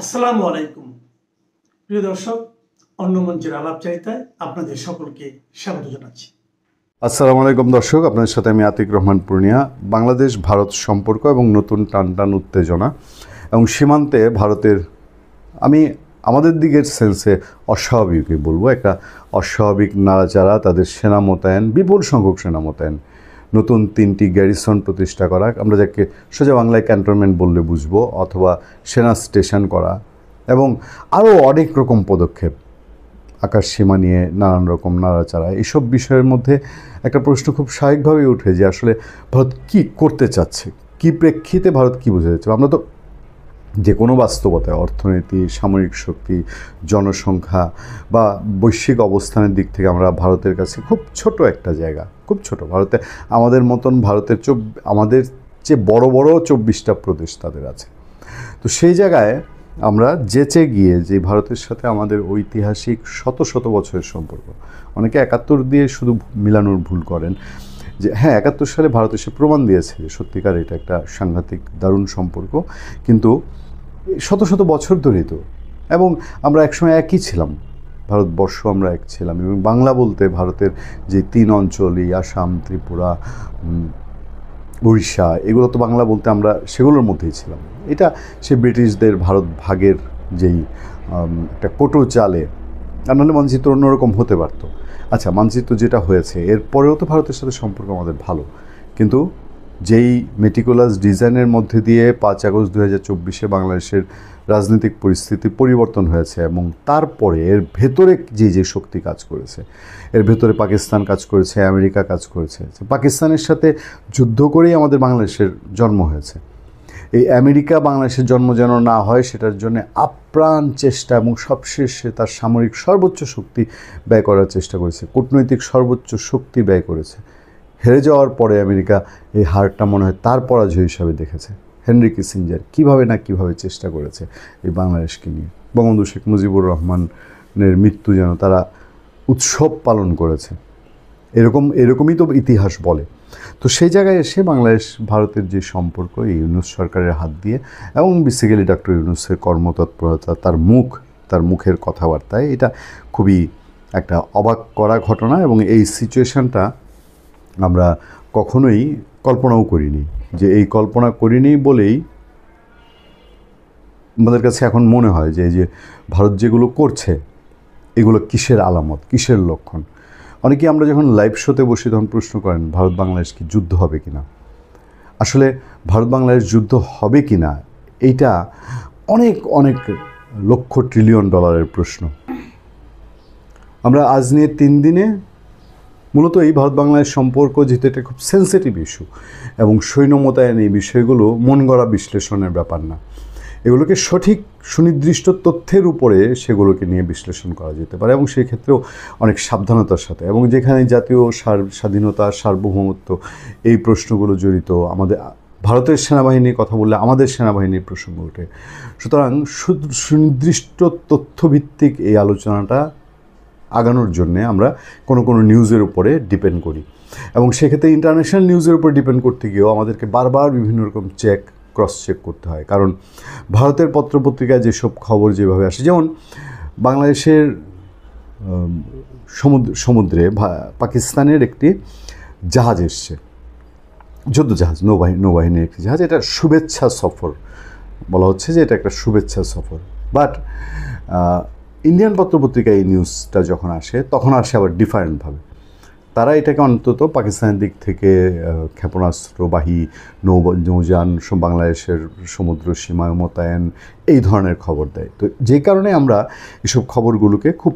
আসসালামু আলাইকুম প্রিয় দর্শক, অন্য মঞ্চের আলাপচারিতায় আপনাদের সকলকে স্বাগত জানাচ্ছি। আসসালামু আলাইকুম দর্শক, আপনাদের সাথে আমি আতিক রহমান পূর্ণিয়া। বাংলাদেশ ভারত সম্পর্ক এবং নতুন টানটান উত্তেজনা এবং সীমান্তে ভারতের আমাদের দিকের সেন্সে অস্বাভাবিকই বলবো, একটা অস্বাভাবিক নাড়াচাড়া, তাদের সেনা মোতায়েন, বিপুল সংখ্যক সেনা মোতায়েন, নতুন 3টি গ্যারিসন প্রতিষ্ঠা করা, আমরা যাকে সোজা বাংলায় ক্যান্টনমেন্ট বললে বুঝবো, অথবা সেনা স্টেশন করা এবং আরও অনেক রকম পদক্ষেপ, আকাশ সীমা নিয়ে নানান রকম নাড়াচাড়া, এইসব বিষয়ের মধ্যে একটা প্রশ্ন খুব স্বাভাবিকভাবেই ওঠে যে আসলে ভারত কী করতে চাচ্ছে, কী প্রেক্ষিতে ভারত কী বোঝাতে চাচ্ছে। আমরা তো যে কোনো বাস্তবতায় অর্থনীতি, সামরিক শক্তি, জনসংখ্যা বা বৈশ্বিক অবস্থানের দিক থেকে আমরা ভারতের কাছে খুব ছোট একটা জায়গা, খুব ছোট। ভারতে আমাদের মতন আমাদের চেয়ে বড় বড় 24টা প্রদেশ তাদের আছে। তো সেই জায়গায় আমরা যেচে গিয়ে যে ভারতের সাথে আমাদের ঐতিহাসিক শত শত বছরের সম্পর্ক, অনেকে 71 দিয়ে শুধু মিলানোর ভুল করেন, যে হ্যাঁ 71 সালে ভারত এসে প্রমাণ দিয়েছে যে সত্যিকার এটা একটা সাংঘাতিক দারুণ সম্পর্ক, কিন্তু শত শত বছর ধরেই তো, এবং আমরা একসময় একই ছিলাম, ভারতবর্ষ আমরা এক ছিলাম, এবং বাংলা বলতে ভারতের যে 3 অঞ্চল, এই আসাম, ত্রিপুরা, উড়িষ্যা, এগুলো তো বাংলা বলতে আমরা সেগুলোর মধ্যেই ছিলাম। এটা সে ব্রিটিশদের ভারত ভাগের যেই একটা কোটো চালে, আর নাহলে মানচিত্র অন্যরকম হতে পারতো। আচ্ছা, মানচিত্র যেটা হয়েছে এরপরেও তো ভারতের সাথে সম্পর্ক আমাদের ভালো, কিন্তু যেই মেটিকুলাস ডিজাইনের মধ্যে দিয়ে 5 আগস্ট 2024 বাংলাদেশের রাজনৈতিক পরিস্থিতি পরিবর্তন হয়েছে, এবং তারপরে এর ভেতরে যে শক্তি কাজ করেছে, এর ভেতরে পাকিস্তান কাজ করেছে, আমেরিকা কাজ করেছে। পাকিস্তানের সাথে যুদ্ধ করেই আমাদের বাংলাদেশের জন্ম হয়েছে। এই আমেরিকা বাংলাদেশের জন্ম যেন না হয় সেটার জন্য আপ্রাণ চেষ্টা, এবং সবশেষে তার সামরিক সর্বোচ্চ শক্তি ব্যয় করার চেষ্টা করেছে, কূটনৈতিক সর্বোচ্চ শক্তি ব্যয় করেছে। হেরে যাওয়ার পরে আমেরিকা এই হারটা মনে হয় তার পরাজয় হিসাবে দেখেছে। হেনরি কিসিঞ্জার কীভাবে চেষ্টা করেছে এই বাংলাদেশকে নিয়ে, বঙ্গবন্ধু শেখ মুজিবুর রহমানের মৃত্যু যেন তারা উৎসব পালন করেছে, এরকমই তো ইতিহাস বলে। তো সেই জায়গায় এসে বাংলাদেশ ভারতের যে সম্পর্ক, এই ইউনূস সরকারের হাত দিয়ে, এবং বেসিক্যালি ডক্টর ইউনূসের কর্মতৎপরতা, তার মুখের কথাবার্তায়, এটা খুবই একটা অবাক করা ঘটনা। এবং এই সিচুয়েশানটা আমরা কখনোই কল্পনাও করিনি, কল্পনা করিনি বলেই আমাদের কাছে এখন মনে হয় যে এই যে ভারত যেগুলো করছে এগুলো কিসের আলামত, কিসের লক্ষণ। অনেকেই আমরা যখন লাইভ শোতে বসি তখন প্রশ্ন করেন ভারত বাংলাদেশ কি যুদ্ধ হবে কি না। আসলে ভারত বাংলাদেশ যুদ্ধ হবে কি না এইটা অনেক অনেক লক্ষ ট্রিলিয়ন ডলারের প্রশ্ন। আমরা আজ নিয়ে 3 দিনে মূলত এই ভারত বাংলাদেশ সম্পর্ক, যেহেতু এটা খুব সেন্সিটিভ ইস্যু, এবং সৈন্য মোতায়েন, এই বিষয়গুলো মন গড়া বিশ্লেষণের ব্যাপার না, এগুলোকে সঠিক সুনির্দিষ্ট তথ্যের উপরে সেগুলোকে নিয়ে বিশ্লেষণ করা যেতে পারে, এবং সেই ক্ষেত্রেও অনেক সাবধানতার সাথে, এবং যেখানে জাতীয় স্বাধীনতা, সার্বভৌমত্ব, এই প্রশ্নগুলো জড়িত, আমাদের ভারতের সেনাবাহিনীর কথা বললে আমাদের সেনাবাহিনীর প্রসঙ্গ ওঠে। সুতরাং সুনির্দিষ্ট তথ্যভিত্তিক এই আলোচনাটা আগানোর জন্যে আমরা কোনো নিউজের উপরে ডিপেন্ড করি, এবং সেক্ষেত্রে ইন্টারন্যাশনাল নিউজের উপর ডিপেন্ড করতে গিয়েও আমাদেরকে বারবার বিভিন্ন রকম ক্রস চেক করতে হয়। কারণ ভারতের পত্রপত্রিকায় যেসব খবর যেভাবে আসে, যেমন বাংলাদেশের সমুদ্রে পাকিস্তানের একটি জাহাজ এসছে, যুদ্ধজাহাজ, নৌবাহিনীর একটি জাহাজ, এটা শুভেচ্ছা সফর বলা হচ্ছে, যে এটা একটা শুভেচ্ছা সফর। বাট ইন্ডিয়ান পত্রপত্রিকায় এই নিউজটা যখন আসে তখন আসে আবার ডিফারেন্টভাবে। তারা এটাকে অন্তত পাকিস্তানের দিক থেকে ক্ষেপণাস্ত্রবাহী নৌযান বাংলাদেশের সমুদ্র সীমায় মোতায়েন, এই ধরনের খবর দেয়। তো যে কারণে আমরা এসব খবরগুলোকে খুব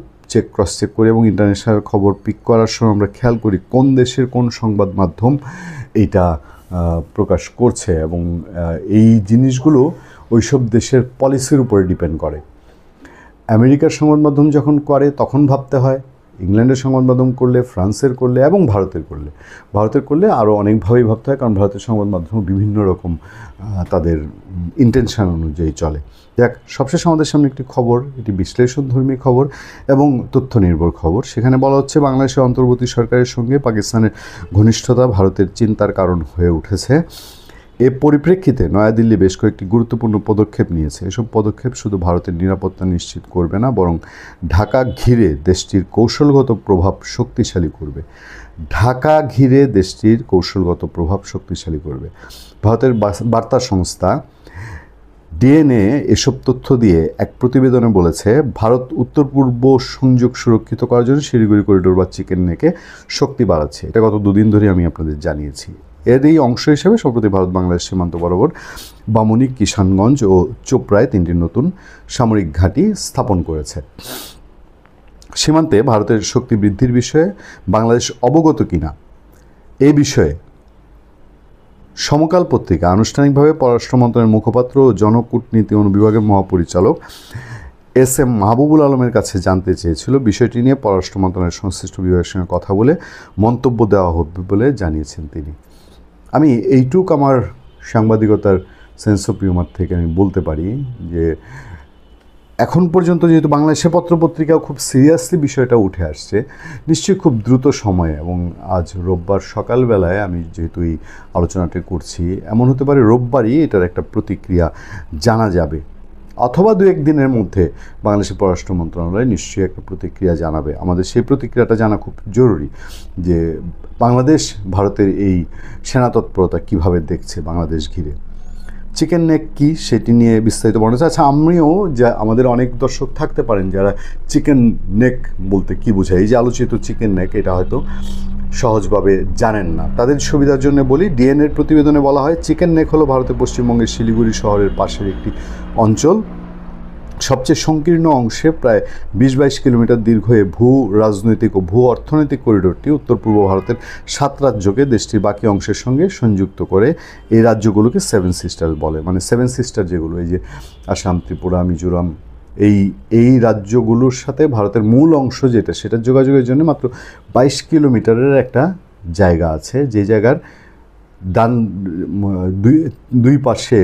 ক্রস চেক করি, এবং ইন্টারন্যাশনাল খবর পিক করার সময় আমরা খেয়াল করি কোন দেশের কোন সংবাদ মাধ্যম এইটা প্রকাশ করছে, এবং এই জিনিসগুলো ওইসব দেশের পলিসির উপরে ডিপেন্ড করে। আমেরিকার সংবাদ মাধ্যম যখন করে তখন ভাবতে হয়, ইংল্যান্ডের সংবাদ মাধ্যম করলে, ফ্রান্সের করলে, এবং ভারতের করলে আরও অনেকভাবেই ভাবতে হয়, কারণ ভারতের সংবাদ মাধ্যম বিভিন্ন রকম তাদের ইন্টেনশন অনুযায়ী চলে। যাক, সবশেষ আমাদের সামনে একটি খবর, এটি বিশ্লেষণধর্মী খবর এবং তথ্য নির্ভর খবর। সেখানে বলা হচ্ছে বাংলাদেশের অন্তর্বর্তী সরকারের সঙ্গে পাকিস্তানের ঘনিষ্ঠতা ভারতের চিন্তার কারণ হয়ে উঠেছে। এ পরিপ্রেক্ষিতে নয়াদিল্লি বেশ কয়েকটি গুরুত্বপূর্ণ পদক্ষেপ নিয়েছে। এসব পদক্ষেপ শুধু ভারতের নিরাপত্তা নিশ্চিত করবে না, বরং ঢাকা ঘিরে দেশটির কৌশলগত প্রভাব শক্তিশালী করবে। ঢাকা ঘিরে দেশটির কৌশলগত প্রভাব শক্তিশালী করবে। ভারতের বার্তা সংস্থা ডিএনএ এসব তথ্য দিয়ে এক প্রতিবেদনে বলেছে, ভারত উত্তর পূর্ব সংযোগ সুরক্ষিত করার জন্য শিলিগুড়ি করিডোর বা চিকেন নেকে শক্তি বাড়াচ্ছে। এটা গত দুদিন ধরে আমি আপনাদের জানিয়েছি। এর এই অংশ হিসেবে সম্প্রতি ভারত বাংলাদেশ সীমান্ত বরাবর বামুনি, কিষানগঞ্জ ও চোপড়ায় 3টি নতুন সামরিক ঘাঁটি স্থাপন করেছে। সীমান্তে ভারতের শক্তি বৃদ্ধির বিষয়ে বাংলাদেশ অবগত কিনা এই বিষয়ে সমকাল পত্রিকা আনুষ্ঠানিকভাবে পররাষ্ট্র মন্ত্রণালয়ের মুখপাত্র ও জনকূটনীতি অনুবিভাগের মহাপরিচালক এস.এম. মাহবুবুল আলমের কাছে জানতে চেয়েছিল। বিষয়টি নিয়ে পররাষ্ট্র মন্ত্রণালয়ের সংশ্লিষ্ট বিভাগের সঙ্গে কথা বলে মন্তব্য দেওয়া হবে বলে জানিয়েছেন তিনি। আমি এইটুক আমার সাংবাদিকতার সেন্স অফ হিউমার থেকে আমি বলতে পারি যে এখন পর্যন্ত যেহেতু বাংলাদেশের পত্রপত্রিকাও খুব সিরিয়াসলি বিষয়টা উঠে আসছে, নিশ্চয়ই খুব দ্রুত সময়ে, এবং আজ রোববার সকালবেলায় আমি যেহেতু এই আলোচনাটি করছি, এমন হতে পারে রোববারই এটার একটা প্রতিক্রিয়া জানা যাবে, অথবা 2-1 দিনের মধ্যে বাংলাদেশের পররাষ্ট্র মন্ত্রণালয় নিশ্চয়ই একটা প্রতিক্রিয়া জানাবে। আমাদের সেই প্রতিক্রিয়াটা জানা খুব জরুরি যে বাংলাদেশ ভারতের এই সেনা তৎপরতা কীভাবে দেখছে বাংলাদেশ ঘিরে। চিকেন নেক কি সেটি নিয়ে বিস্তারিত বর্ণনা। আচ্ছা, আমিও যা আমাদের অনেক দর্শক থাকতে পারেন যারা চিকেন নেক বলতে কি বোঝায়, এই যে আলোচিত চিকেন নেক, এটা হয়তো সহজভাবে জানেন না। তাদের সুবিধার জন্য বলি, ডিএনএর প্রতিবেদনে বলা হয় চিকেন নেক হলো ভারতের পশ্চিমবঙ্গের শিলিগুড়ি শহরের পাশের একটি অঞ্চল। সবচেয়ে সংকীর্ণ অংশে প্রায় 20-22 কিলোমিটার দীর্ঘ এ ভূ রাজনৈতিক ও ভূ অর্থনৈতিক করিডোরটি উত্তর পূর্ব ভারতের 7 রাজ্যকে দেশটির বাকি অংশের সঙ্গে সংযুক্ত করে। এই রাজ্যগুলোকে 7 সিস্টার বলে, মানে 7 সিস্টার যেগুলো, এই যে আসাম, ত্রিপুরা, মিজোরাম, এই রাজ্যগুলোর সাথে ভারতের মূল অংশ যেটা, সেটার যোগাযোগের জন্য মাত্র 22 কিলোমিটারের একটা জায়গা আছে, যে জায়গার দুই পাশে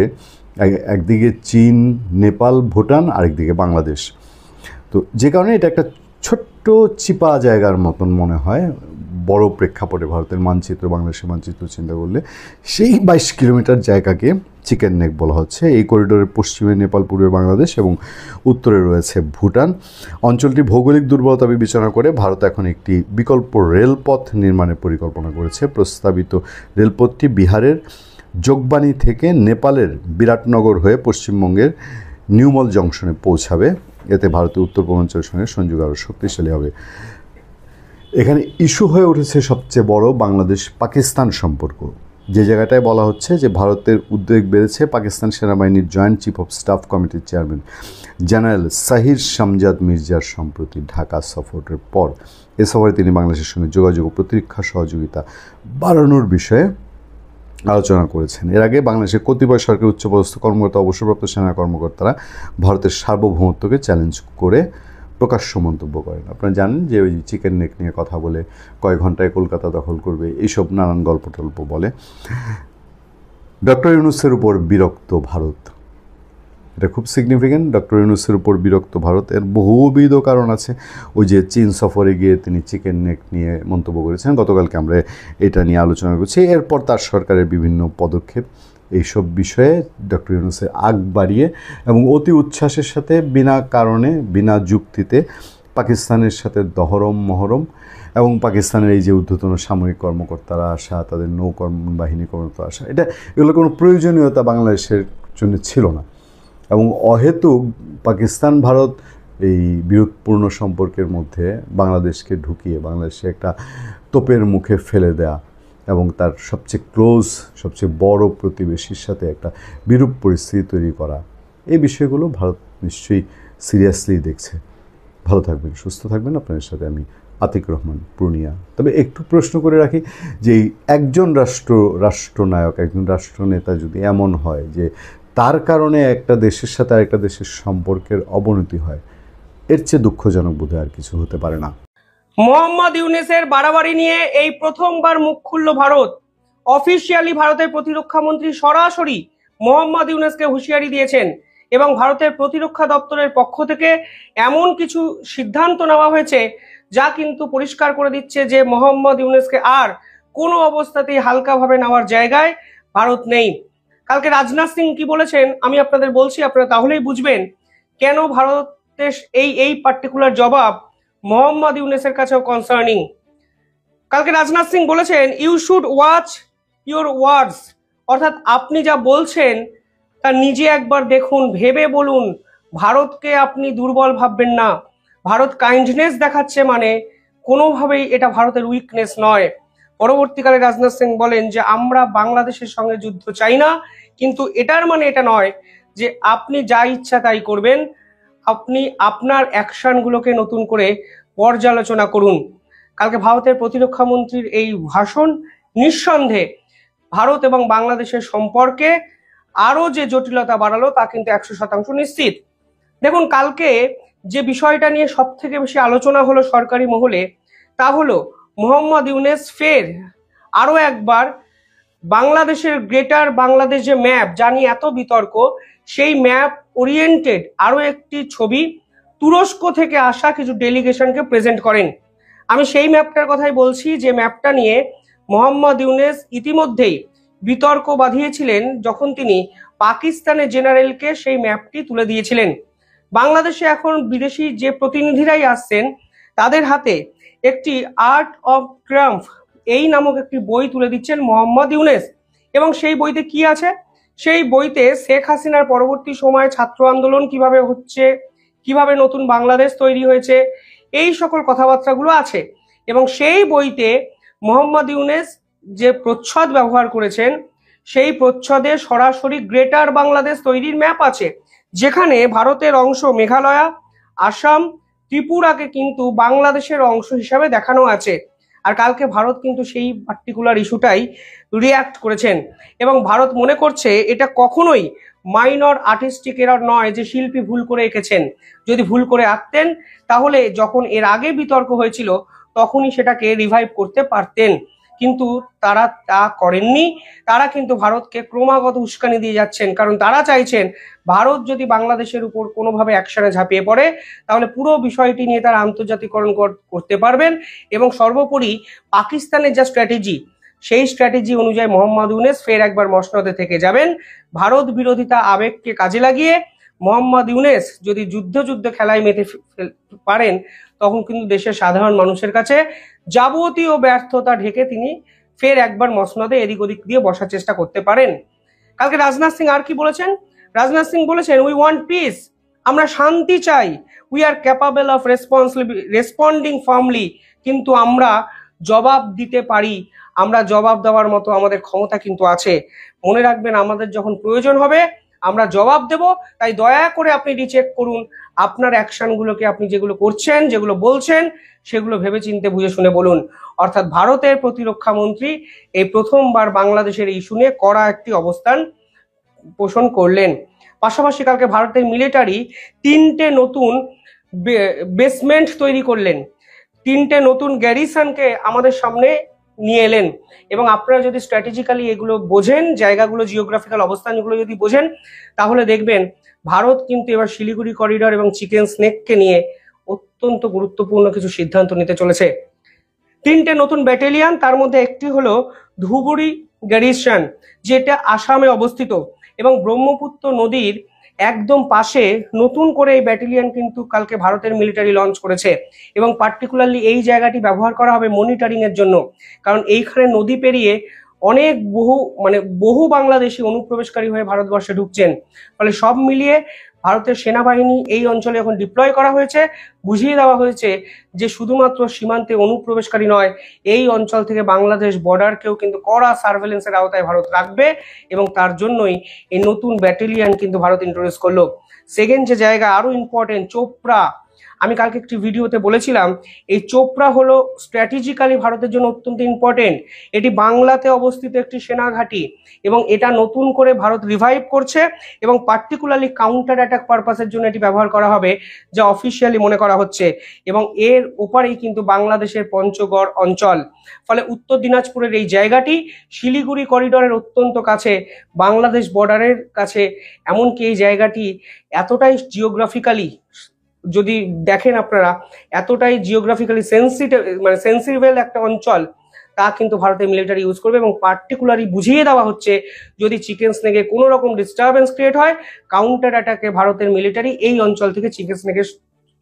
একদিকে চীন, নেপাল, ভুটান, আরেকদিকে বাংলাদেশ। তো যে কারণে এটা একটা ছোট্ট চিপা জায়গার মতন মনে হয় বড় প্রেক্ষাপটে ভারতের মানচিত্র, বাংলাদেশের মানচিত্র চিন্তা করলে। সেই 22 কিলোমিটার জায়গাকে চিকেন নেক বলা হচ্ছে। এই করিডোরের পশ্চিমে নেপাল, পূর্বে বাংলাদেশ এবং উত্তরে রয়েছে ভুটান। অঞ্চলটি ভৌগোলিক দুর্বলতা বিবেচনা করে ভারত এখন একটি বিকল্প রেলপথ নির্মাণের পরিকল্পনা করেছে। প্রস্তাবিত রেলপথটি বিহারের যোগবানি থেকে নেপালের বিরাটনগর হয়ে পশ্চিমবঙ্গের নিউমল জংশনে পৌঁছাবে। এতে ভারতের উত্তর পূর্বাঞ্চলের সঙ্গে সংযোগ আরও শক্তিশালী হবে। এখানে ইস্যু হয়ে উঠেছে সবচেয়ে বড় বাংলাদেশ পাকিস্তান সম্পর্ক, যে জায়গাটায় বলা হচ্ছে যে ভারতের উদ্বেগ বেড়েছে পাকিস্তান সেনাবাহিনীর জয়েন্ট চিফ অফ স্টাফ কমিটির চেয়ারম্যান জেনারেল সাহির শামজাদ মির্জার সম্প্রতি ঢাকা সফরের পর। এ সফরে তিনি বাংলাদেশের সঙ্গে যোগাযোগ ও প্রতিরক্ষা সহযোগিতা বাড়ানোর বিষয়ে আলোচনা করেছেন। এর আগে বাংলাদেশের কতিপয় সরকারি উচ্চপদস্থ কর্মকর্তা, অবসরপ্রাপ্ত সেনা কর্মকর্তারা ভারতের সার্বভৌমত্বকে চ্যালেঞ্জ করে প্রকাশ্য মন্তব্য করেন। আপনারা জানেন যে ওই চিকেন নেক নিয়ে কথা বলে কয়েক ঘন্টায় কলকাতা দখল করবে, এইসব নানান গল্প টল্প বলে। ডক্টর ইউনূসের উপর বিরক্ত ভারত, এটা খুব সিগনিফিক্যান্ট। ডক্টর ইউনূসের উপর বিরক্ত ভারত, এর বহুবিধ কারণ আছে। ওই যে চীন সফরে গিয়ে তিনি চিকেন নেক নিয়ে মন্তব্য করেছেন, গতকালকে আমরা এটা নিয়ে আলোচনা করছি। এরপর তার সরকারের বিভিন্ন পদক্ষেপ, এইসব বিষয়ে ডক্টর ইউনূসের আগ বাড়িয়ে এবং অতি উচ্ছ্বাসের সাথে বিনা কারণে, বিনা যুক্তিতে পাকিস্তানের সাথে দহরম মহরম, এবং পাকিস্তানের এই যে ঊর্ধ্বতন সামরিক কর্মকর্তারা আসা, তাদের নৌবাহিনী কর্মকর্তা আসা, এগুলো কোনো প্রয়োজনীয়তা বাংলাদেশের জন্য ছিল না। এবং অহেতুক পাকিস্তান ভারত এই বিরোধপূর্ণ সম্পর্কের মধ্যে বাংলাদেশকে ঢুকিয়ে বাংলাদেশে একটা তোপের মুখে ফেলে দেয়া এবং তার সবচেয়ে ক্লোজ, সবচেয়ে বড় প্রতিবেশীর সাথে একটা বিরূপ পরিস্থিতি তৈরি করা, এই বিষয়গুলো ভারত নিশ্চয়ই সিরিয়াসলি দেখছে। ভালো থাকবেন, সুস্থ থাকবেন। আপনাদের সাথে আমি আতিক রহমান, পূর্ণিয়া। তবে একটু প্রশ্ন করে রাখি যে একজন রাষ্ট্রনায়ক, একজন রাষ্ট্রনেতা যদি এমন হয় যে তার কারণে একটা দেশের সাথে আরেকটা দেশের সম্পর্কের অবনতি হয়, এর চেয়ে দুঃখজনক বোধহয় আর কিছু হতে পারে না। মোহাম্মদ ইউনূসের বাড়াবাড়ি নিয়ে এই প্রথমবার মুখ খুলল ভারত। অফিসিয়ালি ভারতের প্রতিরক্ষা মন্ত্রী সরাসরি মোহাম্মদ ইউনূসকে হুঁশিয়ারি দিয়েছেন এবং ভারতের প্রতিরক্ষা দপ্তরের পক্ষ থেকে এমন কিছু সিদ্ধান্ত নেওয়া হয়েছে যা কিন্তু পরিষ্কার করে দিচ্ছে যে মোহাম্মদ ইউনূসকে আর কোনো অবস্থাতেই হালকাভাবে নেওয়ার জায়গায় ভারত নেই। কালকে রাজনাথ সিং কি বলেছেন আমি আপনাদের বলছি, আপনারা তাহলেই বুঝবেন কেন ভারতের এই পার্টিকুলার জবাব মোহাম্মদ ইউনূসের কাছেও কনসার্নিং। কালকে রাজনাথ সিং বলেছেন you should watch your words, অর্থাৎ আপনি যা বলছেন তা নিজে একবার দেখুন, ভেবে বলুন। ভারতকে আপনি দুর্বল ভাববেন না। ভারত কাইন্ডনেস দেখাচ্ছে মানে কোনোভাবেই এটা ভারতের উইকনেস নয়। পরবর্তীকালে রাজনাথ সিং বলেন যে আমরা বাংলাদেশের সঙ্গে যুদ্ধ চাই না, কিন্তু এটার মানে এটা নয় যে আপনি যা ইচ্ছা তাই করবেন। আপনি আপনার অ্যাকশনগুলোকে নতুন করে পর্যালোচনা করুন। কালকে ভারতের প্রতিরক্ষা মন্ত্রীর এই ভাষণ নিঃসন্দেহে ভারত এবং বাংলাদেশের সম্পর্কে আরো যে জটিলতা বাড়ালো তা কিন্তু 100% নিশ্চিত। দেখুন, কালকে যে বিষয়টা নিয়ে সব থেকে বেশি আলোচনা হলো সরকারি মহলে, তা হলো মোহাম্মদ ইউনূস ফের আরো একবার বাংলাদেশের গ্রেটার বাংলাদেশ যে ম্যাপ, যা নিয়ে এত বিতর্ক, সেই ম্যাপ ওরিয়েন্টেড আরো একটি ছবি তুরস্ক থেকে আসা কিছু ডেলিগেশনকে প্রেজেন্ট করেন। আমি সেই ম্যাপটার কথাই বলছি, যে ম্যাপটা নিয়ে মোহাম্মদ ইউনূস ইতিমধ্যেই বিতর্ক বাঁধিয়েছিলেন যখন তিনি পাকিস্তানের জেনারেলকে সেই ম্যাপটি তুলে দিয়েছিলেন। বাংলাদেশে এখন বিদেশি যে প্রতিনিধিরাই আসছেন তাদের হাতে একটি আর্ট অফ ট্রাম্প এই নামক একটি বই তুলে দিচ্ছেন মোহাম্মদ ইউনূস। এবং সেই বইতে কি আছে? সেই বইতে শেখ হাসিনার পরবর্তী সময়ে ছাত্র আন্দোলন কিভাবে হচ্ছে, কিভাবে নতুন বাংলাদেশ তৈরি হয়েছে, এই সকল কথাবার্তাগুলো আছে। এবং সেই বইতে মোহাম্মদ ইউনূস যে প্রচ্ছদ ব্যবহার করেছেন, সেই প্রচ্ছদে সরাসরি গ্রেটার বাংলাদেশ তৈরির ম্যাপ আছে, যেখানে ভারতের অংশ মেঘালয়, আসাম, ত্রিপুরাকে কিন্তু বাংলাদেশের অংশ হিসাবে দেখানো আছে। আর কালকে ভারত কিন্তু সেই পার্টিকুলার ইস্যুটাই রিয়াক্ট করেছেন এবং ভারত মনে করছে এটা কখনোই মাইনর আর্টিস্টিক এরর নয় যে শিল্পী ভুল করে এঁকেছেন। যদি ভুল করে আঁকতেন তাহলে যখন এর আগে বিতর্ক হয়েছিল তখনই সেটাকে রিভাইভ করতে পারতেন, কিন্তু তারা তা করেননি। তারা কিন্তু ভারতকে ক্রমাগত উস্কানি দিয়ে যাচ্ছেন, কারণ তারা চাইছেন ভারত যদি বাংলাদেশের উপর কোনোভাবে অ্যাকশনে ঝাঁপিয়ে পড়ে তাহলে পুরো বিষয়টি নিয়ে তারা আন্তর্জাতিকরণ করতে পারবেন এবং সর্বোপরি পাকিস্তানের যা স্ট্র্যাটেজি, সেই স্ট্র্যাটেজি অনুযায়ী মোহাম্মদ ইউনূস ফের একবার মসনদে থেকে যাবেন। ভারত বিরোধিতা আবেগকে কাজে লাগিয়ে মোহাম্মদ ইউনূস যদি যুদ্ধ খেলায় মেতে পারেন তখন কিন্তু দেশের সাধারণ মানুষের কাছে যাবতীয় ব্যর্থতা ঢেকে তিনি ফের একবার মসনদে এদিক ওদিক দিয়ে বসার চেষ্টা করতে পারেন। কালকে রাজনাথ সিং আর কি বলেছেন? রাজনাথ সিং বলেছেন উই ওয়ান্ট পিস, আমরা শান্তি চাই। We are capable of responding firmly, কিন্তু আমরা জবাব দিতে পারি, আমরা জবাব দেওয়ার মতো আমাদের ক্ষমতা কিন্তু আছে। মনে রাখবেন, আমাদের যখন প্রয়োজন হবে আমরা জবাব দেব। তাই দয়া করে আপনি রিচেক করুন আপনার অ্যাকশনগুলোকে, আপনি যেগুলো করছেন, যেগুলো বলছেন, সেগুলো ভেবেচিন্তে বুঝে শুনে বলুন। অর্থাৎ ভারতের প্রতিরক্ষা মন্ত্রী এই প্রথমবার বাংলাদেশের ইস্যু নিয়ে কড়া একটি অবস্থান পোষণ করলেন। পাশাপাশি কালকে ভারতের মিলিটারি 3টে নতুন বেসমেন্ট তৈরি করলেন, 3টে নতুন গ্যারিসনকে আমাদের সামনে নিয়ে এলেন। এবং আপনারা যদি স্ট্র্যাটেজিক্যালি এগুলো বোঝেন, জায়গাগুলো, জিওগ্রাফিক্যাল অবস্থানগুলো যদি বোঝেন, তাহলে দেখবেন ভারত কিন্তু এবার শিলিগুড়ি করিডর এবং চিকেন স্নেককে নিয়ে অত্যন্ত গুরুত্বপূর্ণ কিছু সিদ্ধান্ত নিতে চলেছে। 3টে নতুন ব্যাটালিয়ান, তার মধ্যে একটি হলো ধুবুরি গ্যারিসন, যেটা আসামে অবস্থিত এবং ব্রহ্মপুত্র নদীর একদম পাশে নতুন করে এই ব্যাটালিয়ন কিন্তু কালকে ভারতের মিলিটারি লঞ্চ করেছে এবং পার্টিকুলারলি এই জায়গাটি ব্যবহার করা হবে মনিটরিং এর জন্য, কারণ এইখানে নদী পেরিয়ে অনেক বহু বাংলাদেশি অনুপ্রবেশকারী হয়ে ভারতবর্ষে ঢুকছেন। ফলে সব মিলিয়ে ভারতের সেনাবাহিনী এই অঞ্চলে এখন ডিপ্লয় করা হয়েছে, বুঝিয়ে দেওয়া হয়েছে যে শুধুমাত্র সীমান্তে অনুপ্রবেশকারী নয়, এই অঞ্চল থেকে বাংলাদেশ বর্ডারকেও কিন্তু কড়া সার্ভেলেন্সের আওতায় ভারত রাখবে এবং তার জন্যই এই নতুন ব্যাটালিয়ন কিন্তু ভারত ইন্ট্রোডিউস করলো। সেকেন্ড যে জায়গা আরো ইম্পর্টেন্ট, চোপড়া। আমি কালকে একটি ভিডিওতে বলেছিলাম এই চোপড়া হলো স্ট্র্যাটেজিক্যালি ভারতের জন্য অত্যন্ত ইম্পর্টেন্ট। এটি বাংলাতে অবস্থিত একটি সেনা ঘাঁটি এবং এটা নতুন করে ভারত রিভাইভ করছে এবং পার্টিকুলারলি কাউন্টার অ্যাটাক পারপাসের জন্য এটি ব্যবহার করা হবে, যা অফিসিয়ালি মনে করা হচ্ছে। এবং এর ওপারেই কিন্তু বাংলাদেশের পঞ্চগড় অঞ্চল। ফলে উত্তর দিনাজপুরের এই জায়গাটি শিলিগুড়ি করিডোরের অত্যন্ত কাছে, বাংলাদেশ বর্ডারের কাছে। এমনকি এই জায়গাটি এতটাই জিওগ্রাফিক্যালি, যদি দেখেন আপনারা, এতটাই জিওগ্রাফিক্যালি সেন্সিটিভ একটা অঞ্চল, তা কিন্তু ভারতের মিলিটারি ইউজ করবে, এবং পার্টিকুলারলি বুঝিয়ে দেওয়া হচ্ছে যদি চিকেন স্নেকে কোনো রকম ডিস্টারবেন্স ক্রিয়েট হয়, কাউন্টার অ্যাটাকে ভারতের মিলিটারি এই অঞ্চল থেকে চিকেন স্নেকে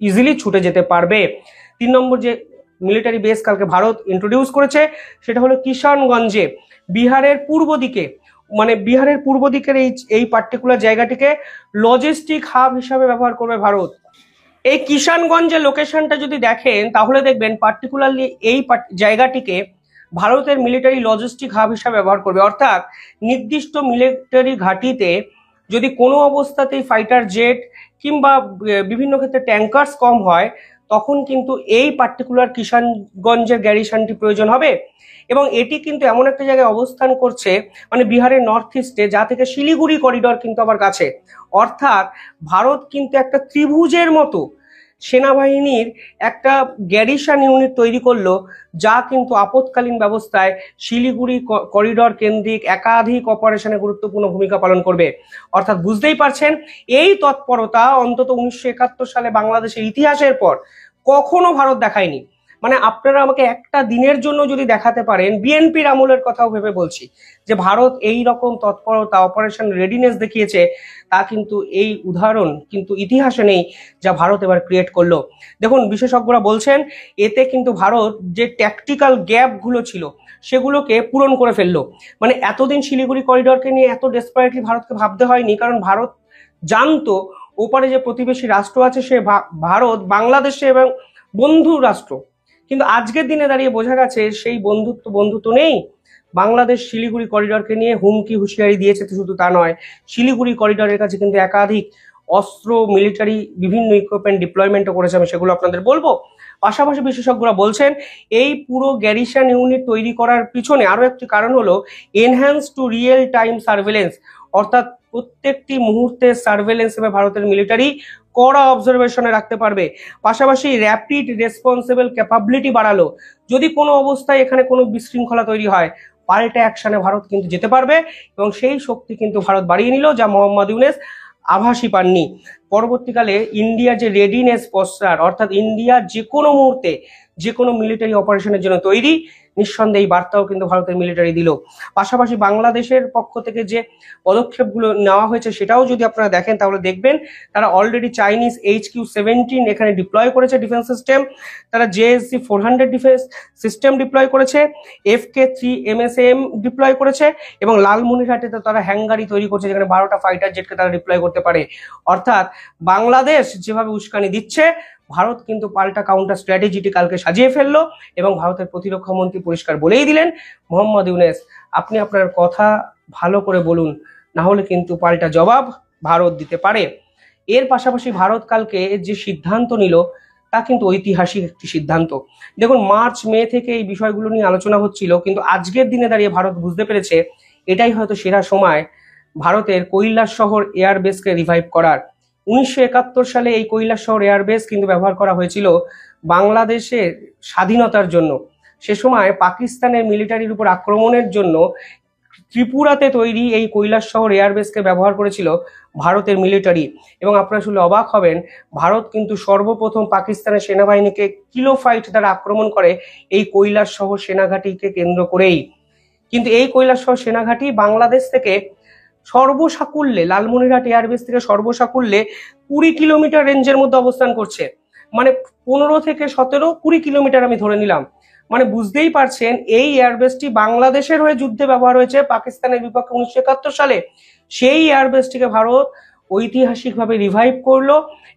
ইজিলি ছুটে যেতে পারবে। 3 নম্বর যে মিলিটারি বেস কালকে ভারত ইন্ট্রোডিউস করেছে সেটা হলো কিষানগঞ্জে, বিহারের পূর্ব দিকে, মানে বিহারের পূর্ব দিকের এই পার্টিকুলার জায়গাটিকে লজিস্টিক হাব হিসাবে ব্যবহার করবে ভারত। এই কিষানগঞ্জের লোকেশনটা যদি দেখেন তাহলে দেখবেন পার্টিকুলারলি এই জায়গাটিকে ভারতের মিলিটারি লজিস্টিক হাব হিসাবে ব্যবহার করবে, অর্থাৎ নির্দিষ্ট মিলিটারি ঘাঁটিতে যদি কোনো অবস্থাতেই ফাইটার জেট কিংবা বিভিন্ন ক্ষেত্রে ট্যাঙ্কার্স কম হয়, তখন কিন্তু এই পার্টিকুলার কিষানগঞ্জের গ্যারিশনটি প্রয়োজন হবে। এবং এটি কিন্তু এমন একটা জায়গায় অবস্থান করছে, মানে বিহারের নর্থ ইস্টে, যা থেকে শিলিগুড়ি করিডর কিন্তু আবার কাছে। অর্থাৎ ভারত কিন্তু একটা ত্রিভুজের মতো সেনাবাহিনীর একটা গ্যারিশন ইউনিট তৈরি করলো, যা কিন্তু আপৎকালীন ব্যবস্থায় শিলিগুড়ি করিডর কেন্দ্রিক একাধিক অপারেশনে গুরুত্বপূর্ণ ভূমিকা পালন করবে। অর্থাৎ বুঝতেই পারছেন এই তৎপরতা অন্তত 1971 সালে বাংলাদেশের ইতিহাসের পর কখনো ভারত দেখায়নি। মানে আপনারা আমাকে একটা দিনের জন্য যদি দেখাতে পারেন, বিএনপির আমলের কথাও ভেবে বলছি, যে ভারত এই রকম তৎপরতা অপারেশন রেডিনেস দেখিয়েছে, তা কিন্তু এই উদাহরণ কিন্তু ইতিহাসে নেই যা ভারত এবার ক্রিয়েট করলো। দেখুন বিশেষজ্ঞরা বলছেন এতে কিন্তু ভারত যে ট্যাকটিক্যাল গ্যাপগুলো ছিল সেগুলোকে পূরণ করে ফেললো। মানে এতদিন শিলিগুড়ি করিডরকে নিয়ে এত ডেসপারেটলি ভারতকে ভাবতে হয়নি, কারণ ভারত জানতো ওপারে যে প্রতিবেশী রাষ্ট্র আছে সে ভারত বাংলাদেশে এবং বন্ধু রাষ্ট্র। কিন্তু আজকের দিনে দাঁড়িয়ে বোঝা গেছে সেই বন্ধুত্ব নেই। বাংলাদেশ শিলিগুড়ি করিডরকে নিয়ে হুমকি হুঁশিয়ারি দিয়েছে, তো শুধু তা নয়, শিলিগুড়ি করিডরের কাছে কিন্তু একাধিক অস্ত্র, মিলিটারি বিভিন্ন ইকুইপমেন্ট ডিপ্লয়মেন্টও করেছে, আমি সেগুলো আপনাদের বলবো। পাশাপাশি বিশেষজ্ঞরা বলছেন এই পুরো গ্যারিশন ইউনিট তৈরি করার পিছনে আরো একটি কারণ হলো enhance two real time surveillance, অর্থাৎ প্রত্যেকটি মুহূর্তে সার্ভেলেন্স এবং ভারতের মিলিটারি কড়া অবজারভেশনে রাখতে পারবে। পাশাপাশি র্যাপিড রেসপন্সিবল ক্যাপাবিলিটি বাড়ালো, যদি কোনো অবস্থায় এখানে কোনো বিশৃঙ্খলা তৈরি হয় পাল্টা অ্যাকশনে ভারত কিন্তু যেতে পারবে, এবং সেই শক্তি কিন্তু ভারত বাড়িয়ে নিল, যা মোহাম্মদ ইউনূস আভাসই পাননি। পরবর্তীকালে ইন্ডিয়া যে রেডিনেস পশ্চার, অর্থাৎ ইন্ডিয়া যে কোনো মুহূর্তে যে কোনো মিলিটারি অপারেশনের জন্য তৈরি, নিঃসন্দেহে এই বার্তাও কিন্তু ভারতের মিলিটারি দিল। পাশাপাশি বাংলাদেশের পক্ষ থেকে যে পদক্ষেপগুলো নেওয়া হয়েছে সেটাও যদি আপনারা দেখেন তাহলে দেখবেন তারা অলরেডি চাইনিজ HQ-17 এখানে ডিপ্লয় করেছে ডিফেন্স সিস্টেম, তারা JSC-400 ডিফেন্স সিস্টেম ডিপ্লয় করেছে, FK-3 MSAM ডিপ্লয় করেছে, এবং লালমনিরহাটে তারা হ্যাঙ্গারি তৈরি করছে যেখানে 12টা ফাইটার জেটকে তারা ডিপ্লয় করতে পারে। অর্থাৎ বাংলাদেশ যেভাবে উস্কানি দিচ্ছে, ভারত কিন্তু পাল্টা কাউন্টার স্ট্র্যাটেজিটি কালকে সাজিয়ে ফেললো, এবং ভারতের প্রতিরক্ষা মন্ত্রী পরিষ্কার বলেই দিলেন, মোহাম্মদ ইউনূস আপনি আপনার কথা ভালো করে বলুন, না হলে কিন্তু পাল্টা জবাব ভারত দিতে পারে। এর পাশাপাশি ভারত কালকে যে সিদ্ধান্ত নিল তা কিন্তু ঐতিহাসিক একটি সিদ্ধান্ত। দেখুন মার্চ মে থেকে এই বিষয়গুলো নিয়ে আলোচনা হচ্ছিল, কিন্তু আজকের দিনে দাঁড়িয়ে ভারত বুঝতে পেরেছে এটাই হয়তো সেরা সময় ভারতের কৈলাসহর এয়ারবেসকে রিভাইভ করার। 1971 সালে এই কৈলাসহর এয়ারবেস কিন্তু ব্যবহার করা হয়েছিল বাংলাদেশের স্বাধীনতার জন্য। সে সময় পাকিস্তানের মিলিটারির উপর আক্রমণের জন্য ত্রিপুরাতে তৈরি এই কৈলাসহর এয়ারবেসকে ব্যবহার করেছিল ভারতের মিলিটারি। এবং আপনারা শুনলে অবাক হবেন, ভারত কিন্তু সর্বপ্রথম পাকিস্তানের সেনাবাহিনীকে কিলোফাইট দ্বারা আক্রমণ করে এই কৈলাসহর সেনাঘাঁটিকে কেন্দ্র করেই। কিন্তু এই কৈলাসহর সেনাঘাঁটি বাংলাদেশ থেকে সর্বসাকুল্যে, লালমনিরহাট এয়ারবেস থেকে সর্বসাকুল্যে 20 কিলোমিটার রেঞ্জের মধ্যে অবস্থান করছে। মানে 15 থেকে 17-20 কিলোমিটার আমি ধরে নিলাম। মানে বুঝতেই পারছেন এই এয়ারবেসটি বাংলাদেশের হয়ে যুদ্ধে ব্যবহার হয়েছে পাকিস্তানের বিপক্ষে 1971 সালে। সেই এয়ারবেসটিকে ভারত ঐতিহাসিকভাবে রিভাইভ করলো,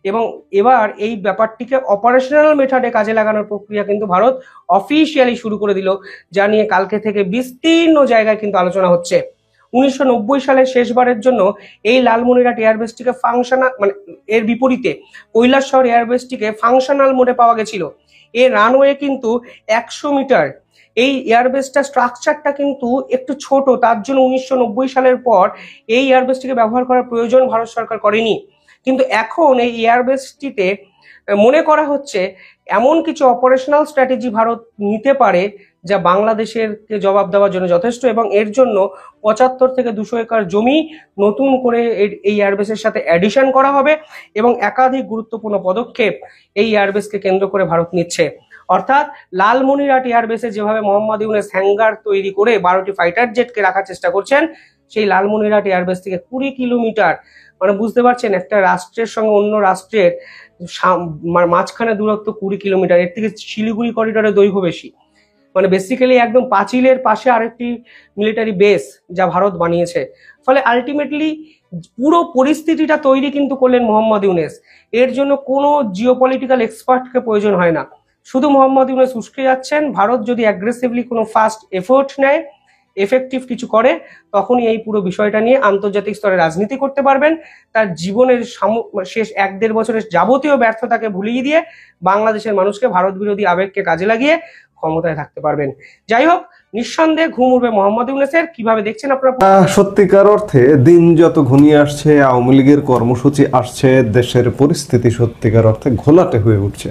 এবং এবার এই ব্যাপারটিকে অপারেশনাল মেথডে কাজে লাগানোর প্রক্রিয়া কিন্তু ভারত অফিসিয়ালি শুরু করে দিল, যা নিয়ে কালকে থেকে বিস্তীর্ণ জায়গায় কিন্তু আলোচনা হচ্ছে। 1990 সালের শেষবারের জন্য এই লালমনিরহাট এয়ারবেসটিকে ফাংশনাল, মানে এর বিপরীতে কৈলাসহর এয়ারবেসটিকে ফাংশনাল মোডে পাওয়া গেছিল। এর রানওয়ে কিন্তু 100 মিটার। এই এয়ারবেসটা স্ট্রাকচারটা কিন্তু একটু ছোট, তার জন্য 1990 সালের পর এই এয়ারবেসটিকে ব্যবহার করার প্রয়োজন ভারত সরকার করেনি। কিন্তু এখন এই এয়ারবেসটিতে মনে করা হচ্ছে এমন কিছু অপারেশনাল স্ট্র্যাটেজি ভারত নিতে পারে যা বাংলাদেশের জবাব দেওয়ার জন্য যথেষ্ট, এবং এর জন্য 75 থেকে 200 একর জমি নতুন করে এই এয়ারবেসের সাথে অ্যাডিশন করা হবে, এবং একাধিক গুরুত্বপূর্ণ পদক্ষেপ এই এয়ারবেসকে কেন্দ্র করে ভারত নিচ্ছে। অর্থাৎ লালমনিরহাট এয়ারবেসে যেভাবে মোহাম্মদ ইউনূস হ্যাঙ্গার তৈরি করে 12টি ফাইটার জেটকে রাখার চেষ্টা করছেন, সেই লালমনিরহাট এয়ারবেস থেকে 20 কিলোমিটার, মানে বুঝতে পারছেন একটা রাষ্ট্রের সঙ্গে অন্য রাষ্ট্রের মাঝখানে দূরত্ব 20 কিলোমিটার, এর থেকে শিলিগুড়ি করিডোরের দৈর্ঘ্য বেশি। মানে বেসিক্যালি একদম পাঁচিলের পাশে আরেকটি মিলিটারি বেস যা ভারত বানিয়েছে। ফলে আলটিমেটলি পুরো পরিস্থিতিটা তৈরি কিন্তু করলেন মোহাম্মদ ইউনূস। এর জন্য কোনো জিওপলিটিক্যাল এক্সপার্টকে প্রয়োজন হয় না, শুধু মোহাম্মদ ইউনূস উস্কে যাচ্ছেন। ভারত যদি অ্যাগ্রেসিভলি কোনো ফাস্ট এফোর্ট নেয়, এফেক্টিভ কিছু করে, তখনই এই পুরো বিষয়টা নিয়ে আন্তর্জাতিক স্তরে রাজনীতি করতে পারবেন। তার জীবনের শেষ 1-1.5 বছরের যাবতীয় ব্যর্থতাকে ভুলিয়ে দিয়ে বাংলাদেশের মানুষকে ভারত বিরোধী আবেগকে কাজে লাগিয়ে ক্ষমতায় থাকতে পারবেন। যাই হোক, নিঃসন্দেহে ঘুম উড়বে মোহাম্মদ ইউনূসের। কিভাবে দেখছেন আপনারা? সত্যিকার অর্থে দিন যত ঘনিয়ে আসছে, আওয়ামী লীগের কর্মসূচি আসছে, দেশের পরিস্থিতি সত্যিকার অর্থে ঘোলাটে হয়ে উঠছে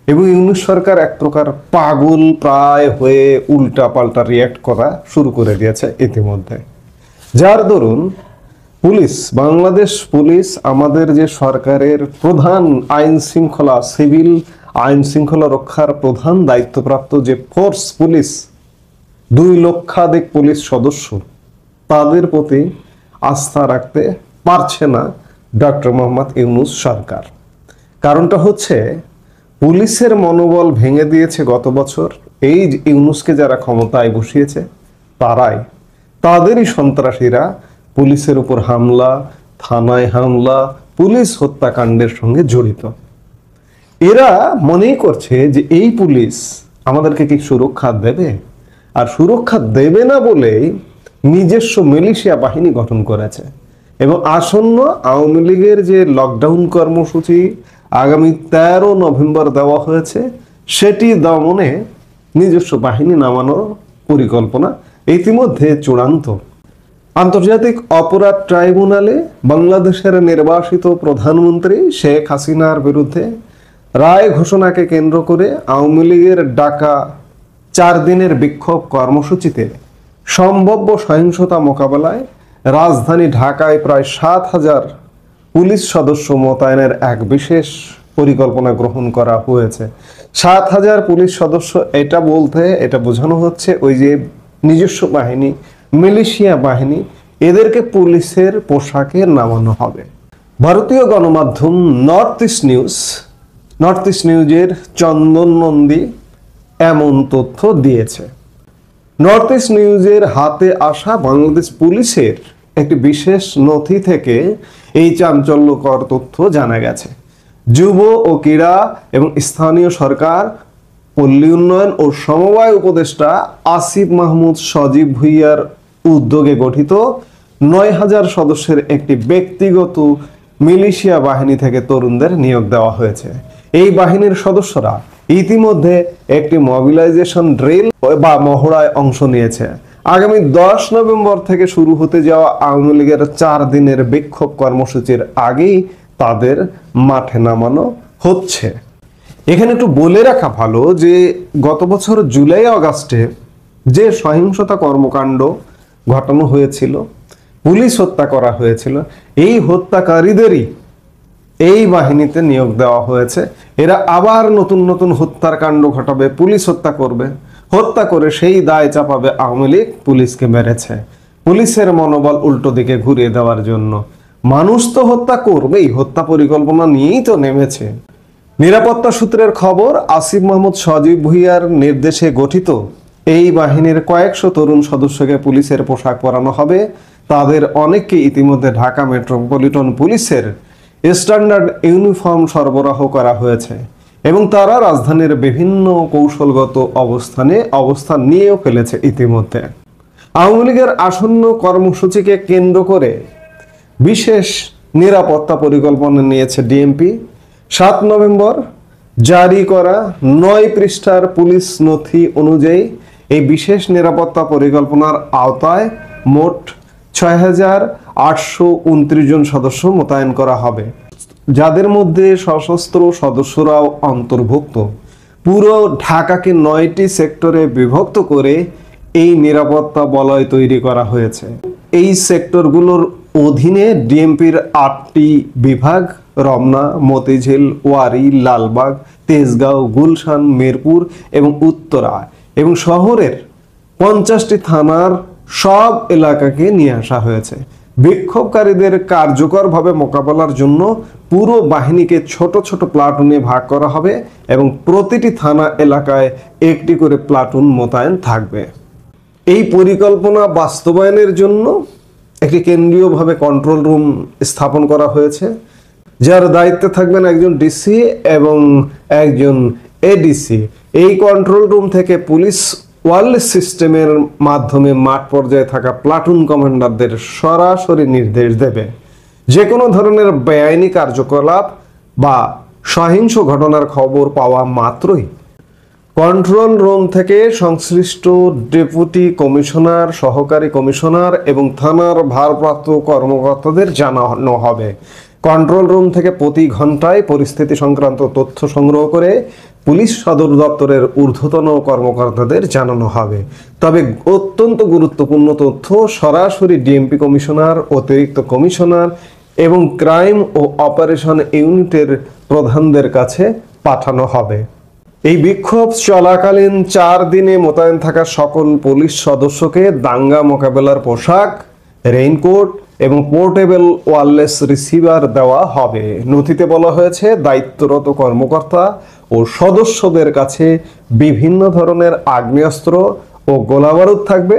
এবং ইউনূস সরকার এক প্রকার পাগল প্রায় হয়ে উল্টা পাল্টা রিয়াক্ট করা শুরু করে দিয়েছে ইতিমধ্যে। যার দরুন পুলিশ, বাংলাদেশ পুলিশ, আমাদের যে সরকারের প্রধান আইন শৃঙ্খলা, সিভিল আইন শৃঙ্খলা রক্ষার প্রধান দায়িত্বপ্রাপ্ত যে ফোর্স পুলিশ, 2 লক্ষাধিক পুলিশ সদস্য, তাদের প্রতি আস্থা রাখতে পারছে না ডক্টর মোহাম্মদ ইউনূস সরকার। কারণটা হচ্ছে পুলিশের মনোবল ভেঙে দিয়েছে গত বছর এই ইউনূসকে যারা ক্ষমতায় বসিয়েছে তারাই, তাদেরই সন্ত্রাসীরা পুলিশের উপর হামলা, থানায় হামলা, পুলিশ হত্যাকাণ্ডের সঙ্গে জড়িত। এরা মনেই করছে যে এই পুলিশ আমাদেরকে কি সুরক্ষা দেবে, আর সুরক্ষা দেবে না বলেই নিজস্ব মিলিশিয়া বাহিনী গঠন করেছে। এবং আসন্ন আওয়ামী লীগের যে লকডাউন কর্মসূচি আগামী 13 নভেম্বর দেওয়া হয়েছে, সেটি দমনে নিজস্ব বাহিনী নামানোর পরিকল্পনা ইতিমধ্যে চূড়ান্ত। আন্তর্জাতিক অপরাধ ট্রাইব্যুনালে বাংলাদেশের নির্বাসিত প্রধানমন্ত্রী শেখ হাসিনার বিরুদ্ধে রায় ঘোষণাকে কেন্দ্র করে আওয়ামী লীগের ডাকা 4 দিনের বিক্ষোভ কর্মসূচিতে সম্ভাব্য সহিংসতা মোকাবেলায় রাজধানী ঢাকায় প্রায় 7,000 পুলিশ সদস্য মোতায়েনের এক বিশেষ পরিকল্পনা গ্রহণ করা হয়েছে। 7,000 পুলিশ সদস্য, এটা বলতে এটা বোঝানো হচ্ছে ওই যে নিজস্ব বাহিনী, মিলিশিয়া বাহিনী, এদেরকে পুলিশের পোশাকে নামানো হবে। ভারতীয় গণমাধ্যম নর্থ ইস্ট নিউজের চন্দন নন্দী এমন তথ্য দিয়েছে। নর্থ ইস্ট নিউজের হাতে আসা বাংলাদেশ পুলিশের একটি বিশেষ নথি থেকে এই চাঞ্চল্যকর তথ্য জানা গেছে। যুব ও ক্রীড়া এবং স্থানীয় সরকার, পল্লী উন্নয়ন ও সমবায় উপদেষ্টা আসিফ মাহমুদ সজীব ভুইয়ার উদ্যোগে গঠিত 9,000 সদস্যের একটি ব্যক্তিগত মিলিশিয়া বাহিনী থেকে তরুণদের নিয়োগ দেওয়া হয়েছে। এই বাহিনীর সদস্যরা ইতিমধ্যে একটি মোবিলাইজেশন ড্রিল বা মহড়ায় অংশ নিয়েছে। আগামী 10 নভেম্বর থেকে শুরু হতে যাওয়া আওয়ামী লীগের 4 দিনের বিক্ষোভ কর্মসূচির আগেই তাদের মাঠে নামানো হচ্ছে। এখানে একটু বলে রাখা ভালো যে গত বছর জুলাই আগস্টে যে সহিংসতা কর্মকাণ্ড ঘটানো হয়েছিল, পুলিশ হত্যা করা হয়েছিল, এই হত্যাকারীদেরই এই বাহিনীতে নিয়োগ দেওয়া হয়েছে। এরা আবার নতুন নতুন হত্যার কাণ্ড ঘটাবে, পুলিশ হত্যা করবে, হত্যা করে সেই দায় চাপাবে আওয়ামী লীগ পুলিশকে মেরেছে। পুলিশের মনোবল উল্টো দিকে ঘুরিয়ে দেওয়ার জন্য মানুষ তো হত্যা করবেই, হত্যা পরিকল্পনা নিয়েই তো নেমেছে। নিরাপত্তা সূত্রের খবর, আসিফ মাহমুদ সজীব ভুইয়ার নির্দেশে গঠিত এই বাহিনীর কয়েকশো তরুণ সদস্যকে পুলিশের পোশাক পরানো হবে। তাদের অনেককে ইতিমধ্যে ঢাকা মেট্রোপলিটন পুলিশের স্ট্যান্ডার্ড ইউনিফর্ম সরবরাহ করা হয়েছে এবং তারা রাজধানীর বিভিন্ন কৌশলগত অবস্থান নিয়েও ফেলেছে ইতিমধ্যে। আওয়ামী লীগের আসন্ন কর্মসূচিকে কেন্দ্র করে বিশেষ নিরাপত্তা পরিকল্পনা নিয়েছে ডিএমপি। 7 নভেম্বর জারি করা 9 পৃষ্ঠার পুলিশ নথি অনুযায়ী এই বিশেষ নিরাপত্তা পরিকল্পনার আওতায় মোট 6,829 জন সদস্য মোতায়েন করা হবে, যাদের মধ্যে সশস্ত্র সদস্যরাও অন্তর্ভুক্ত। পুরো ঢাকাকে 9টি সেক্টরে বিভক্ত করে এই নিরাপত্তা বলয় তৈরি করা হয়েছে। এই সেক্টরগুলোর অধীনে ডিএমপির 8টি বিভাগ, রমনা, মতিঝিল, ওয়ারী, লালবাগ, তেজগাঁও, গুলশান, মিরপুর এবং উত্তরা এবং শহরের 50টি থানার সব এলাকাকে নিয়ে আসা হয়েছে। বিক্ষোভকারীদের কার্যকরভাবে মোকাবেলার জন্য পুরো বাহিনীকে ছোট ছোট প্লাটুনে ভাগ করা হবে এবং প্রতিটি থানা এলাকায় একটি করে প্লাটুন মোতায়েন থাকবে। এই পরিকল্পনা বাস্তবায়নের জন্য একটি কেন্দ্রীয়ভাবে কন্ট্রোল রুম স্থাপন করা হয়েছে, যার দায়িত্বে থাকবেন একজন ডিসি এবং একজন এডিসি। এই কন্ট্রোল রুম থেকে পুলিশ ওয়্যারলেস সিস্টেমের মাধ্যমে মাঠ পর্যায়ে থাকা প্লাটুন কমান্ডারদের সরাসরি নির্দেশ দেবে। যে কোনো ধরনের বেআইনি কার্যকলাপ বা সহিংস ঘটনার খবর পাওয়া মাত্রই কন্ট্রোল রুম থেকে সংশ্লিষ্ট ডেপুটি কমিশনার, সহকারী কমিশনার এবং থানার ভারপ্রাপ্ত কর্মকর্তাদের জানানো হবে। কন্ট্রোল রুম থেকে প্রতি ঘন্টায় পরিস্থিতি সংক্রান্ত তথ্য সংগ্রহ করে পুলিশ সদর দপ্তরের ঊর্ধ্বতন কর্মকর্তাদের জানানো হবে। তবে অত্যন্ত গুরুত্বপূর্ণ তথ্য সরাসরি ডিএমপি কমিশনার, অতিরিক্ত কমিশনার এবং ক্রাইম ও অপারেশন ইউনিটের প্রধানদের কাছে পাঠানো হবে। এই বিক্ষোভ চলাকালীন 4 দিনে মোতায়েন থাকা সকল পুলিশ সদস্যকে দাঙ্গা মোকাবেলার পোশাক, রেইনকোট এবং পোর্টেবল ওয়্যারলেস রিসিভার দেওয়া হবে। নথিতে বলা হয়েছে দায়িত্বরত কর্মকর্তা ও সদস্যদের কাছে বিভিন্ন ধরনের আগ্নেয়াস্ত্র ও গোলাবারুদ থাকবে।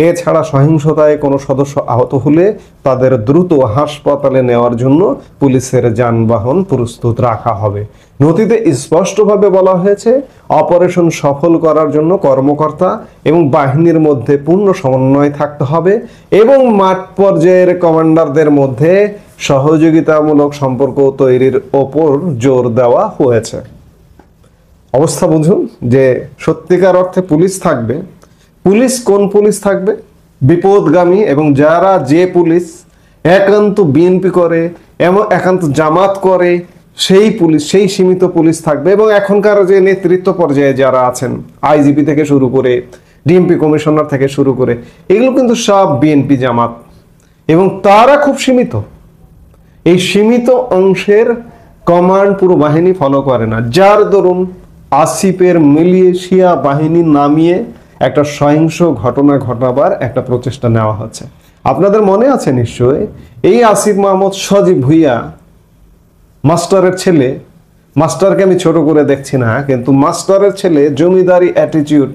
এছাড়া সহিংসতায় কোনো সদস্য আহত হলে তাদের দ্রুত হাসপাতালে নেওয়ার জন্য পুলিশের যানবাহন প্রস্তুত রাখা হবে। নথিতে স্পষ্টভাবে বলা হয়েছে অপারেশন সফল করার জন্য কর্মকর্তা এবং বাহিনীর মধ্যে পূর্ণ সমন্বয় থাকতে হবে এবং মাঠ পর্যায়ের কমান্ডারদের মধ্যে সহযোগিতামূলক সম্পর্ক তৈরির ওপর জোর দেওয়া হয়েছে। অবস্থা বুঝুন যে সত্যিকার অর্থে পুলিশ থাকবে। পুলিশ কোন পুলিশ থাকবে? বিপদগামী এবং যারা যে পুলিশ একান্ত বিএনপি করে এবং একান্ত জামাত করে সেই পুলিশ, সেই সীমিত পুলিশ থাকবে। এবং এখনকার যে নেতৃত্ব পর্যায়ে যারা আছেন, আইজিপি থেকে শুরু করে ডিএমপি কমিশনার থেকে শুরু করে, এগুলো কিন্তু সব বিএনপি জামাত এবং তারা খুব সীমিত। এই সীমিত অংশের কমান্ড পুরো বাহিনী ফলো করে না, যার দরুন আসিফের মিলিশিয়া বাহিনী নামিয়ে একটা সহিংস ঘটনা ঘটাবার একটা প্রচেষ্টা নেওয়া হচ্ছে। আপনাদের মনে আছে নিশ্চয়, এই আসিফ মাহমুদ সজীব ভুইয়া মাস্টারের ছেলে, মাস্টারকে আমি ছোট করে দেখছি না, কিন্তু মাস্টারের ছেলে, জমিদারি অ্যাটিটিউড,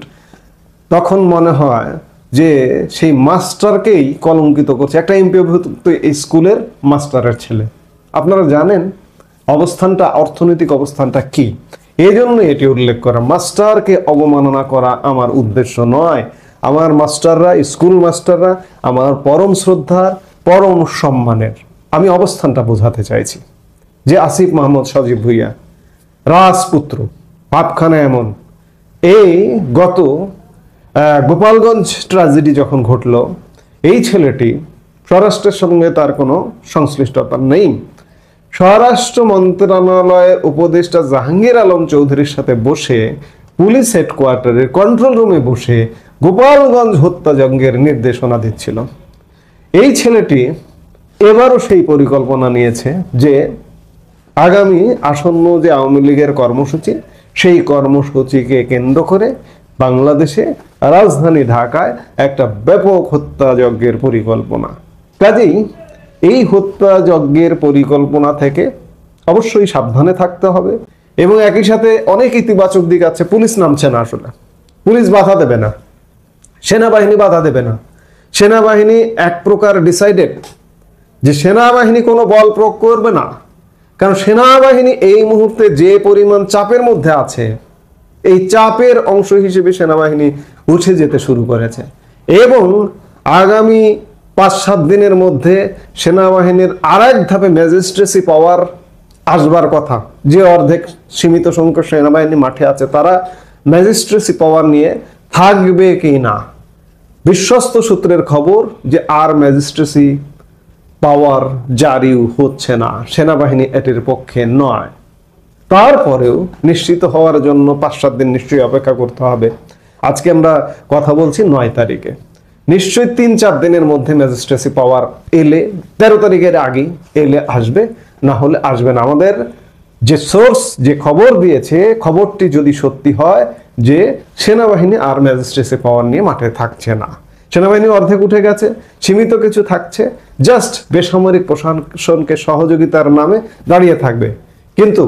তখন মনে হয় যে সেই মাস্টারকেই কলঙ্কিত করছে, একটা এমপিভুক্ত স্কুলের মাস্টারের ছেলে। আপনারা জানেন অবস্থানটা, অর্থনৈতিক অবস্থানটা কি, এই জন্য এটি উল্লেখ করা। মাস্টারকে অবমাননা করা আমার উদ্দেশ্য নয়। আমার মাস্টাররা, স্কুল মাস্টাররা আমার পরম শ্রদ্ধার, পরম সম্মানের। আমি অবস্থানটা বোঝাতে চাইছি যে আসিফ মাহমুদ সজীব ভুইয়া রাজপুত্র, পাপখানা এমন। এই গত গোপালগঞ্জ ট্র্যাজেডি যখন ঘটল, এই ছেলেটি স্বরাষ্ট্রের সঙ্গে তার কোনো সংশ্লিষ্টতা নেই। স্বরাষ্ট্র মন্ত্রণালয়ের উপদেষ্টা জাহাঙ্গীর আলম চৌধুরীর সাথে বসে পুলিশ হেডকোয়ার্টারের কন্ট্রোল রুমে বসে গোপালগঞ্জ হত্যাযজ্ঞের নির্দেশনা দিচ্ছিল। এই ছেলেটি এবারও সেই পরিকল্পনা নিয়েছে যে আগামী আসন্ন যে আওয়ামী লীগের কর্মসূচি, সেই কর্মসূচিকে কেন্দ্র করে বাংলাদেশে রাজধানী ঢাকায় একটা ব্যাপক হত্যাযজ্ঞের পরিকল্পনা। কাজেই এই হত্যাযজ্ঞের পরিকল্পনা থেকে অবশ্যই সাবধানে থাকতে হবে এবং একই সাথে অনেক ইতিবাচক দিক আছে। পুলিশ নামছে না, আসলে পুলিশ বাধা দেবে না, সেনাবাহিনী বাধা দেবে না। সেনাবাহিনী এক প্রকার ডিসাইডেড যে সেনাবাহিনী কোনো বল প্রয়োগ করবে না, কারণ সেনাবাহিনী এই মুহূর্তে যে পরিমাণ চাপের মধ্যে আছে, এই চাপের অংশ হিসেবে সেনাবাহিনী উঠে যেতে শুরু করেছে এবং আগামী 5-7 দিনের মধ্যে সেনাবাহিনীর আরেক ধাপে ম্যাজিস্ট্রেসি পাওয়ার আসবার কথা। যে অর্ধেক সীমিত সংখ্যক সেনাবাহিনী মাঠে আছে, তারা ম্যাজিস্ট্রেসি পাওয়ার নিয়ে থাকবে কি না। বিশ্বস্ত সূত্রের খবর যে আর ম্যাজিস্ট্রেসি পাওয়ার জারি হচ্ছে না, সেনাবাহিনী এটির পক্ষে নয়। তারপরেও নিশ্চিত হওয়ার জন্য 5-7 দিন নিশ্চয়ই অপেক্ষা করতে হবে। আজকে আমরা কথা বলছি 9 তারিখে, নিশ্চয়ই 3-4 দিনের মধ্যে ম্যাজিস্ট্রেসি পাওয়ার এলে, 13 তারিখের আগে এলে আসবে, না হলে আসবে না। আমাদের যে সোর্স যে খবর দিয়েছে, খবরটি যদি সত্যি হয় যে সেনাবাহিনী আর ম্যাজিস্ট্রেসি পাওয়ার নিয়ে মাঠে থাকছে না, সেনাবাহিনী অর্ধেক উঠে গেছে, সীমিত কিছু থাকছে, জাস্ট বেসামরিক প্রশাসনকে সহযোগিতার নামে দাঁড়িয়ে থাকবে, কিন্তু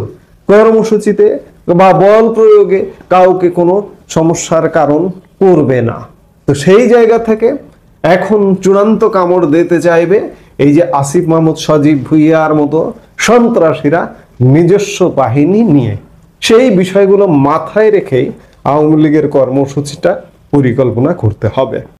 কর্মসূচিতে বা বল প্রয়োগে কাউকে কোনো সমস্যার কারণ করবে না। তো সেই জায়গা থেকে এখন চূড়ান্ত কামড় দিতে চাইবে এই যে আসিফ মাহমুদ, সজীব ভুইয়ার মতো সন্ত্রাসীরা নিজস্ব বাহিনী নিয়ে। সেই বিষয়গুলো মাথায় রেখেই আওয়ামী লীগের কর্মসূচিটা পরিকল্পনা করতে হবে।